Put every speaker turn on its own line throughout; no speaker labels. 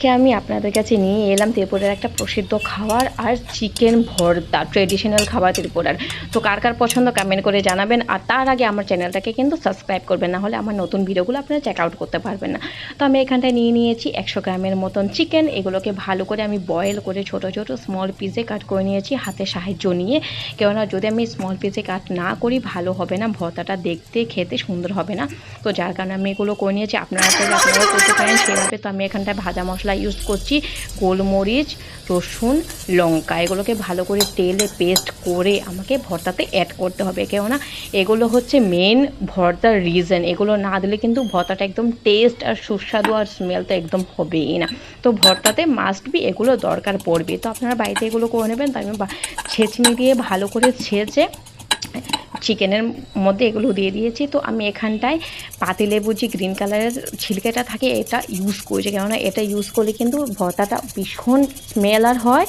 আজকে আমি আপনাদের কাছে নিয়ে এলাম ত্রিপুরার একটা প্রসিদ্ধ খাবার আর চিকেন ভর্তা, ট্রেডিশনাল খাবার ত্রিপুরার। তো কার কার পছন্দ কমেন্ট করে জানাবেন। আর তার আগে আমার চ্যানেলটাকে কিন্তু সাবস্ক্রাইব করবেন, না হলে আমার নতুন ভিডিওগুলো আপনারা চেক আউট করতে পারবেন না। তো আমি এখানটায় নিয়ে নিয়েছি 100 গ্রামের মতন চিকেন। এগুলোকে ভালো করে আমি বয়েল করে ছোট ছোট স্মল পিসে কাট করে নিয়েছি হাতের সাহায্য নিয়ে। কেননা যদি আমি স্মল পিসে কাট না করি ভালো হবে না, ভর্তাটা দেখতে খেতে সুন্দর হবে না। তো যার কারণে আমি এগুলো করে নিয়েছি, আপনারা চাইলে আপনারাও করতে পারেন সেভাবে। তো আমি এখানটায় ভাজা মশলা ইউজ করছি, গোলমরিচ, রসুন, লঙ্কা। এগুলোকে ভালো করে তেলে পেস্ট করে আমাকে ভর্তাতে অ্যাড করতে হবে, কেননা এগুলো হচ্ছে মেন ভর্তার রিজন। এগুলো না দিলে কিন্তু ভর্তাটা একদম টেস্ট আর সুস্বাদু আর স্মেল তো একদম হবেই না। তো ভর্তাতে মাস্ট বি এগুলো দরকার পড়বে। তো আপনারা বাড়িতে এগুলো করে নেবেন। তো আমি ছেঁচনি দিয়ে ভালো করে ছেঁচে চিকেনের মধ্যে এগুলো দিয়ে দিয়েছি। তো আমি এখানটায় পাতিলেবু যে গ্রিন কালারের ছিলকেটা থাকে এটা ইউজ করছি, কেননা এটা ইউজ করলে কিন্তু ভর্তাটা ভীষণ স্মেল আর হয়,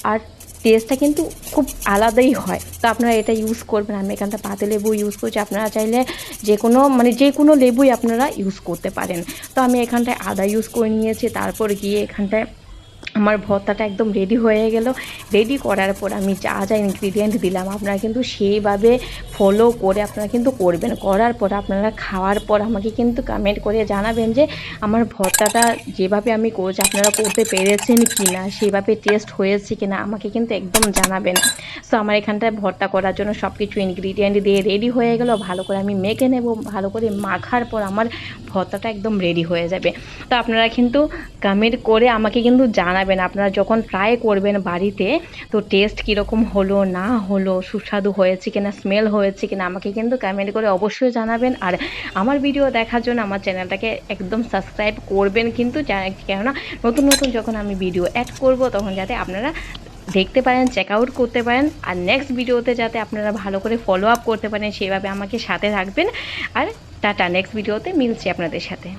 আর টেস্টটা কিন্তু খুব আলাদাই হয়। তো আপনারা এটা ইউজ করবেন। আমি এখানটা পাতিলেবু ইউজ করছি, আপনারা চাইলে যে কোনো লেবুই আপনারা ইউজ করতে পারেন। তো আমি এখানটায় আদা ইউজ করে নিয়েছি। তারপর গিয়ে এখানটায় আমার ভর্তাটা একদম রেডি হয়ে গেল। রেডি করার পর আমি যা যা ইনগ্রিডিয়েন্ট দিলাম আপনারা কিন্তু সেইভাবে ফলো করে আপনারা কিন্তু করবেন। করার পর আপনারা খাওয়ার পর আমাকে কিন্তু কমেন্ট করে জানাবেন যে আমার ভর্তাটা যেভাবে আমি করছি আপনারা করতে পেরেছেন কি না, সেভাবে টেস্ট হয়েছে কি না, আমাকে কিন্তু একদম জানাবেন। সো আমার এখানটায় ভর্তা করার জন্য সব কিছু ইনগ্রিডিয়েন্ট দিয়ে রেডি হয়ে গেল। ভালো করে আমি মেখে নেব। ভালো করে মাখার পর আমার ভর্তাটা একদম রেডি হয়ে যাবে। তো আপনারা কিন্তু কমেন্ট করে আমাকে কিন্তু জানাবেন আপনারা যখন ট্রাই করবেন বাড়িতে, তো টেস্ট কীরকম হলো না হলো, সুস্বাদু হয়েছে কিনা, স্মেল হয়েছে কিনা, আমাকে কিন্তু কমেন্ট করে অবশ্যই জানাবেন। আর আমার ভিডিও দেখার জন্য আমার চ্যানেলটাকে একদম সাবস্ক্রাইব করবেন কিন্তু, কেননা নতুন নতুন যখন আমি ভিডিও অ্যাড করব তখন যাতে আপনারা দেখতে পারেন, চেক আউট করতে পারেন। আর নেক্সট ভিডিওতে যাতে আপনারা ভালো করে ফলো আপ করতে পারেন সেভাবে আমাকে সাথে রাখবেন। আর টাটা, নেক্সট ভিডিওতে মিলছি আপনাদের সাথে।